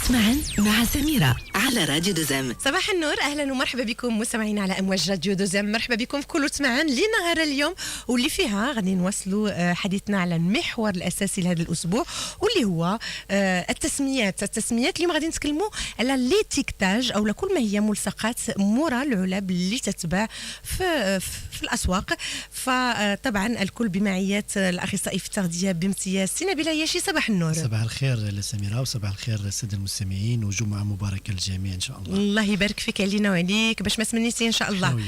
كلوت معا مع سميرة على راديو دوزام. صباح النور، اهلا ومرحبا بكم مستمعين على امواج راديو دوزام. مرحبا بكم في كلوت معا لنهار اليوم، واللي فيها غادي نواصلوا حديثنا على المحور الاساسي لهذا الاسبوع، واللي هو التسميات. اليوم غادي نتكلموا على ليتيكتاج او كل ما هي ملصقات مورا العلب اللي تتباع في الاسواق. فطبعا الكل بمعيه الاخصائي في التغذيه بامتياز سي نبيل عياشي. صباح النور. صباح الخير سميرة، وصباح الخير السادة المستمعين، وجمعة مباركة للجميع إن شاء الله. الله يبارك فيك علينا وعليك باش ما تمنيتي إن شاء الله.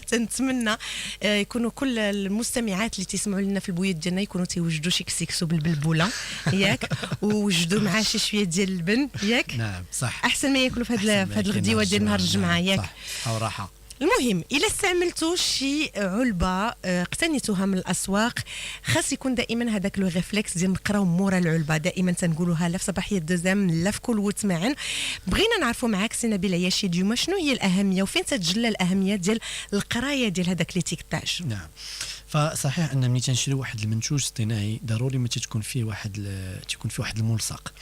تنتمنى يكونوا كل المستمعات اللي تسمعوا لنا في البويات ديالنا يكونوا تيوجدوا شي كسيكسو بالبلبوله ياك، ووجدوا معاه شي شويه ديال اللبن ياك. نعم صح، احسن ما ياكلوا في هذه الغديوه ديال نهار الجمعه ياك. صح، او راحه. المهم الا استعملتوا شي علبه اقتنيتوها من الاسواق، خاص يكون دائما هذاك لو ريفلكس ديال نقراو مورا العلبه. دائما تنقولوها لا في صباحيه دوزام لا في كل وقت معا. بغينا نعرفوا معاك سي نبيل عياشي اليوم شنو هي الاهميه وفين تتجلى الاهميه ديال القرايه ديال هذاك ليتيكتاج. نعم، فصحيح ان ملي تنشريو واحد المنتوج اصطناعي ضروري ما تكون فيه واحد الملصق.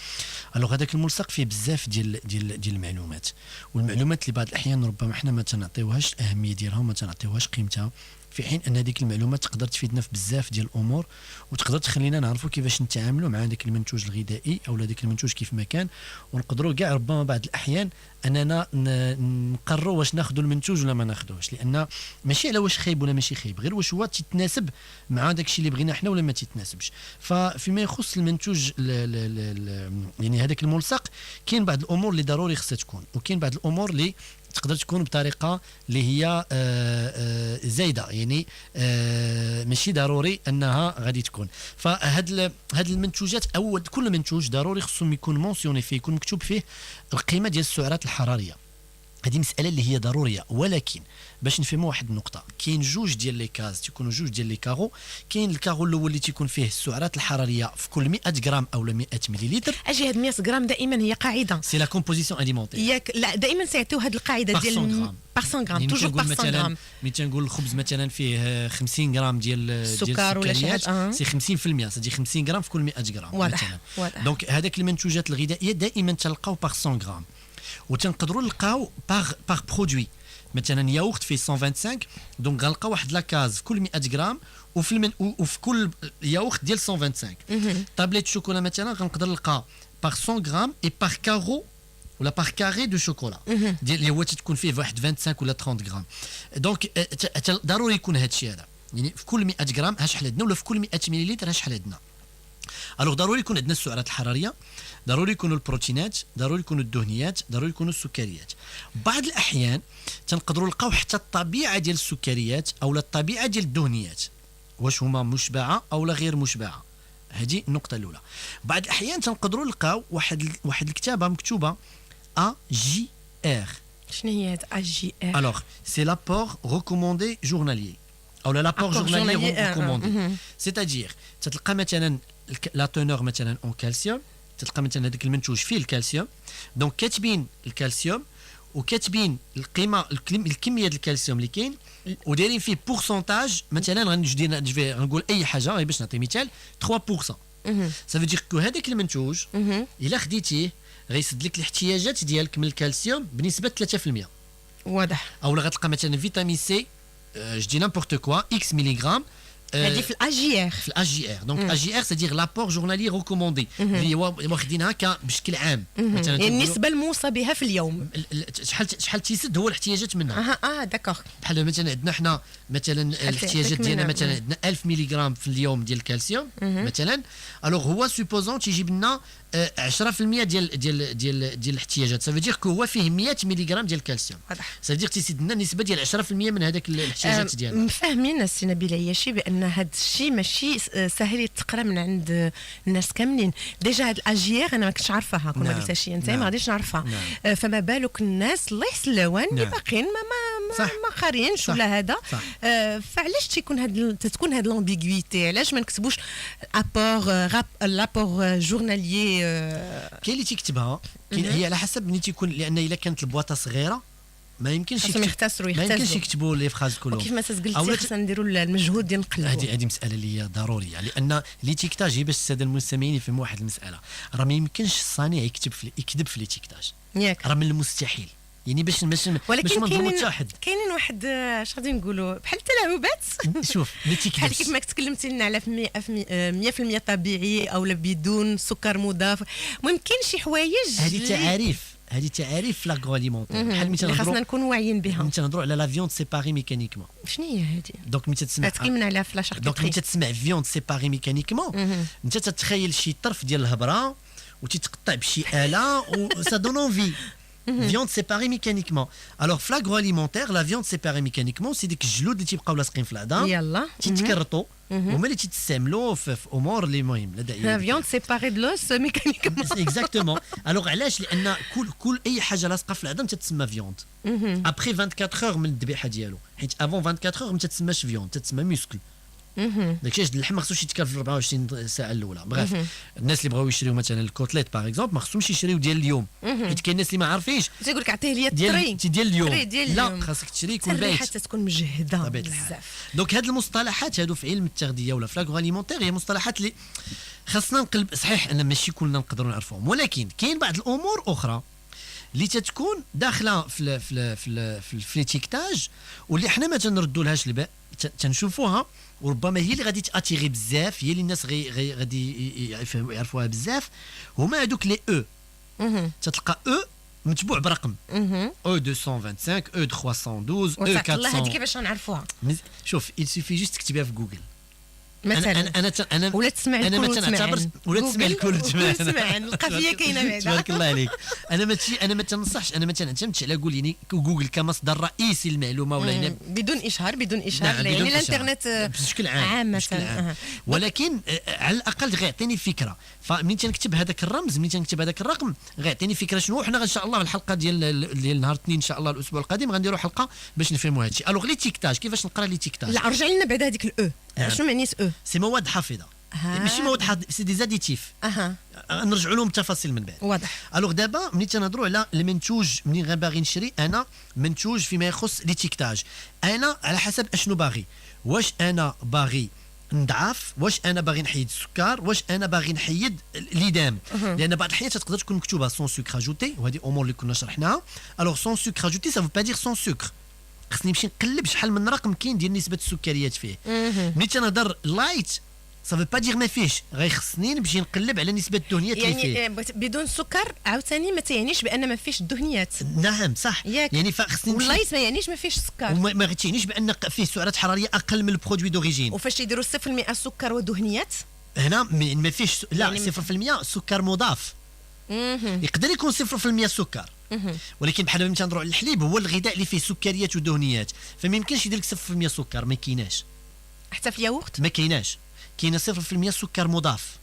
الوغ هذاك الملصق فيه بزاف ديال المعلومات، والمعلومات اللي بعض الاحيان ربما حنا ما تنعطيوهاش الاهميه ديالها وما تنعطيوهاش قيمتها، في حين ان هذيك المعلومات تقدر تفيدنا في بزاف ديال الامور، وتقدر تخلينا نعرفوا كيفاش نتعاملوا مع هذاك المنتوج الغذائي او هذاك المنتوج كيف ما كان، ونقدروا كاع ربما بعض الاحيان اننا نقرروا واش ناخذوا المنتوج ولا ما ناخذوش، لان ماشي على واش خايب ولا ماشي خايب، غير واش هو تتناسب مع داك الشيء اللي بغينا حنا ولا ما تتناسبش. فيما يخص المنتوج يعني هذاك الملصق، كاين بعض الامور اللي ضروري خصها تكون، وكاين بعض الامور اللي تقدر تكون بطريقه اللي هي زايده، يعني ماشي ضروري انها غادي تكون. فهاد المنتوجات او كل منتوج ضروري خصهم يكون مونسيوني فيه، يكون مكتوب فيه القيمه ديال السعرات الحراريه. هذه مساله اللي هي ضروريه، ولكن باش نفهموا واحد النقطه، كاين جوج ديال لي كاز تيكونوا جوج ديال لي كاغو. كاين الكاغو الاول اللي تيكون فيه السعرات الحراريه في كل 100 غرام او 100 مليلتر. اجي هاد 100 غرام دائما هي قاعده، سي لا كومبوزيسيون اليمونتير ياك. لا دائما سيعطيو هاد القاعده ديال بار 100 غرام، توجور بار 100 غرام. ملي تنقول الخبز مثلا فيه 50 غرام ديال السكر ولا شي حاجه، سي 50%، سادي 50 غرام في كل 100 غرام واضح. دونك هذاك المنتوجات الغذائيه دائما تلقاو بار 100 غرام، وتنقدروا نلقاو باغ برودوي. مثلا ياغورت فيه 125، دونك غنلقاو واحد لاكاز في كل 100 غرام، وفي كل ياغورت ديال 125. طابليت شوكولا مثلا غنقدر نلقى باغ 100 غرام اي باغ كارو ولا باغ كاري دو شوكولا ديال اللي هو تكون فيه واحد 25 ولا 30 غرام. دونك ضروري يكون هذا الشيء هذا، يعني في كل 100 غرام ها شحال عندنا، ولا في كل 100 مليلتر ها شحال عندنا. الوغ ضروري يكون عندنا السعرات الحراريه، ضروري يكونوا البروتينات، ضروري يكونوا الدهنيات، ضروري يكونوا السكريات. بعض الاحيان تنقدروا نلقاو حتى الطبيعه ديال السكريات او الطبيعه ديال الدهنيات، واش هما مشبعه او لا غير مشبعه. هذه النقطه الاولى. بعض الاحيان تنقدروا نلقاو واحد الكتابه مكتوبه AGR. شنو هي هاد AGR؟ الوغ سي لابور ريكوموندي جورناليي او لابور جورناليي ريكوموندي، سيتادير تتلقى مثلا لا تونور مثلا اون كالسيوم، تلقى مثلا هذاك المنتوج فيه الكالسيوم، دونك كاتبين الكالسيوم وكاتبين القيمه الكميه ديال الكالسيوم اللي كاين، ودايرين فيه بورسونتاج. مثلا غنقول اي حاجه باش نعطي مثال 3%. سافو دير كو هذاك المنتوج الا خديتيه غيسد لك الاحتياجات ديالك من الكالسيوم بنسبه 3%. واضح. او غتلقى مثلا فيتامين سي جدي نامبورت كوا اكس مليغرام، هذه في الAGR. في الAGR. دونك AGR سادير لابور جورنالي ريكوموندي، اللي هو واخدينها بشكل عام. مثلا يعني النسبه الموصى بها في اليوم، شحال تيسد هو الاحتياجات منها. داكوغ. بحال مثلا عندنا حنا مثلا الاحتياجات ديالنا مثلا عندنا 1000 ملغ في اليوم ديال الكالسيوم مثلا. الوغ هو سوبوزون تيجيب لنا 10% ديال الاحتياجات، سافو دير كو هو فيه 100 ملغ ديال الكالسيوم، سافو دير تيسد لنا نسبه ديال 10% من هذاك الاحتياجات ديالنا. مفاهمين السي نبيل عياشي بان هذا الشيء ماشي سهل يتقرا من عند الناس كاملين. ديجا هاد الAGR انا ما كنتش عارفاها، كنا قلت شي انت ما غاديش نعرفها. فما بالك الناس الله يسلوان اللي باقيين ما قاريينش ولا هذا. فعلاش تكون هاد لامبيغويتي؟ علاش ما نكتبوش لابور جورناليي؟ كاين اللي تيكتبها، هي على حسب ملي تيكون، لان الا كانت البواطه صغيره ما يمكنش خاصهم يختصروا ما يمكنش يختزلوا. يكتبوا لي فراز كلهم. وكيف ما قلتي أولا خاصنا نديروا المجهود ديال نقلبوا. هذه مساله اللي هي ضروريه، لان ليتيكتاج باش الساده المستمعين يفهموا واحد المساله، راه ما يمكنش الصانع يكذب في ليتيكتاج، ياك راه من المستحيل. يعني باش باش ما ولكن نظلموا حتى واحد. كاينين واحد اش غادي نقولوا بحال التلاعبات. شوف ما بحال تيكذبش. كيف ما تكلمتي لنا على 100% طبيعي او لا بدون سكر مضاف. المهم كاين شي حوايج هذه تعاريف لاغرواليمونتير، بحال مثلا اللي خاصنا نهضروا نكونوا واعيين بها. نهضروا على لا فيوند سيباري ميكانيكمون. شنو هي هذه؟ دونك ملي تسمع تكلمنا عليها في لا دونك شاركوتري. ملي تسمع فيوند سيباري ميكانيكمون انت تتخيل شي طرف ديال الهبره وتتقطع بشي آلة و ça donne envie. Viande séparée mécaniquement. Alors, في l'agroalimentaire, la viande séparée mécaniquement, c'est ديك الجلود اللي تيبقاو لاصقين في العظام يلا تيتكرطوا هما اللي تيتستعملوا في امور اللي مهم لا داعي. فيوند سيباري دو لوس ميكانيكمون. اكزاكتومون. الوغ علاش؟ لان كل اي حاجه لاصقه في العظم تتسمى فيوند. ابري 24 اور من الذبيحه ديالو، حيت افون 24 اور ما تتسماش فيوند، تتسمى موسكل. داكشي علاش اللحم ما خصوش يتكال في 24 ساعه الاولى. بغيف الناس اللي بغاو يشريو مثلا الكوتليت باغ اكزومبل ما خصهمش يشريو ديال اليوم، حيت كاين الناس اللي ما عارفينش تيقول لك عطيه لي ديال الطري ديال اليوم. ديال لا اليوم. خاصك تشري يكون بايت حتى تكون مجهده طبيعة الحال. بزاف. دونك هاد المصطلحات هادو في علم التغذيه ولا في لاغرواليمونتير هي مصطلحات اللي خاصنا نقلب. صحيح ان ماشي كلنا نقدروا نعرفوهم، ولكن كاين بعض الامور اخرى اللي تتكون داخله في ليتيكتاج واللي حنا ما تنردوا لهاش البال، تنشوفوها وربما هي اللي غادي تاتيغي بزاف، هي اللي الناس غادي يعرفوها بزاف. هما هذوك لي تتلقى متبوع برقم او 225 او 312 او 400. هذه 400. كيفاش غنعرفوها؟ شوف il suffit juste تكتبها في جوجل مثلا انا ولا تسمع انا الكل ما تنعتبرش ولا تسمع الكل تسمع القضيه كاينه بعدا. تبارك الله عليك. انا ما تنصحش، انا ما تنعتمدش على يعني جوجل كمصدر رئيسي للمعلومه ولا هنا بدون اشهار نعم، يعني بدون الانترنت بشكل عام ولكن على الاقل غيعطيني فكره. فمنين تنكتب هذاك الرمز، منين تنكتب هذاك الرقم غيعطيني فكره شنو. حنا ان شاء الله الحلقه ديال نهار الاثنين ان شاء الله الاسبوع القادم غنديروا حلقه باش نفهموا هذا الشيء. الوغ لي تيكتاج كيفاش نقرا لي تيكتاج؟ لا رجع لنا بعدا هذيك الاو. شنو معنيت او؟ سي مواد حافظه ماشي مواد حافظه، سي دي زاديتيف. نرجعوا لهم التفاصيل من بعد. واضح. الوغ دابا ملي تنهضروا على المنتوج، منين غنباغي نشري انا منتوج فيما يخص ليتيكتاج، انا على حسب اشنو باغي. واش انا باغي نضعف، واش انا باغي نحيد السكر، واش انا باغي نحيد ليدام. لان بعض الحاجات تقدر تكون مكتوبه سون سكر اجوتي، وهذه امور اللي كنا شرحناها. الوغ سون سكر اجوتي سا فو با دير سون سكر. خصني نمشي نقلب شحال من رقم كاين ديال نسبه السكريات فيه. ملي تنهضر لايت صافي با دير ما فيهش، غيخصني نمشي نقلب على نسبه الدهنيات اللي فيه. يعني بدون سكر عاوتاني ما تعنيش بان ما فيش الدهنيات. نعم صح. يعني فخصني واللايت ما يعنيش ما فيش سكر، وما غيتعنيش بان فيه سعرات حراريه اقل من البرودوي دوريجين. وفاش تيديروا 0% سكر ودهنيات هنا ما فيش لا يعني 0% سكر مضاف. يقدر يكون 0% سكر، ولكن بحال ملي تنهضروا على الحليب هو الغذاء اللي فيه سكريات ودهنيات، فما يمكنش يدير لك 0% سكر، ما كايناش. حتى في الياغورت ما كايناش، كاينه 0% سكر مضاف،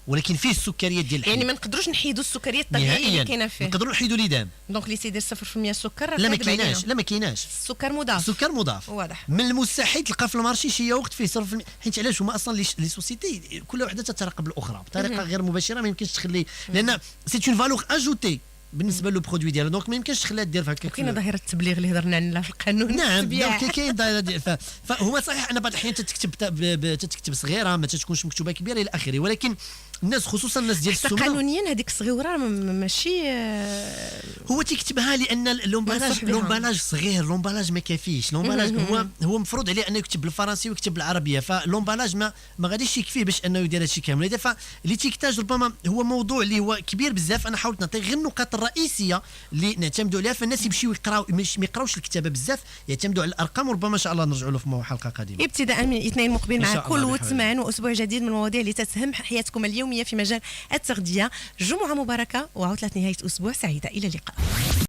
ولكن فيه السكريات ديال الحليب. يعني ما نقدروش نحيدوا السكريات الطبيعيه اللي كاينه فيه. نقدروا نحيدوا ليدام. دونك اللي تيدير 0% سكر لا ما كايناش، لا ما كايناش السكر مضاف. سكر مضاف واضح. من المستحيل تلقى في المارشي شي ياغورت فيه 0%. حيت علاش هما اصلا لي سوسيتي كل وحده تتراقب الاخرى بطريقه غير مباشره، ما يمكنش تخلي، لان سي اون فالور اجوتي بالنسبه لو برودوي ديالها، دونك ما يمكنش تخليها دير هكاك. كاينه ظاهره التبليغ اللي هضرنا عنها في القانون. نعم دونك كاين فهو صحيح ان بعض الاحيان تتكتب صغيره ما تكونش مكتوبه كبيره الى اخره، ولكن الناس خصوصا الناس ديال السمنه قانونيا هذيك الصغيره ماشي هو تيكتبها لان لومبالاج صغير، لومبالاج ما كافيش. لومبالاج هو مفروض عليه انه يكتب بالفرنسي ويكتب بالعربيه، فلومبالاج ما غاديش يكفيه باش انه يدير هادشي كامل. لذا فالتيكتاج ربما هو موضوع اللي هو كبير بزاف. انا حاولت نعطي غير النقاط الرئيسيه اللي نعتمدوا عليها، فالناس يمشيو يقراو، ما يقراوش الكتابه بزاف، يعتمدوا على الارقام. وربما ان شاء الله نرجعوا له في حلقه قادمه ابتداء من الاثنين المقبل مع كل وثمان واسبوع جديد من المواضيع اللي تسهم حياتكم اليوميه في مجال التغذيه. جمعه مباركه وعطله نهايه اسبوع سعيده، الى اللقاء.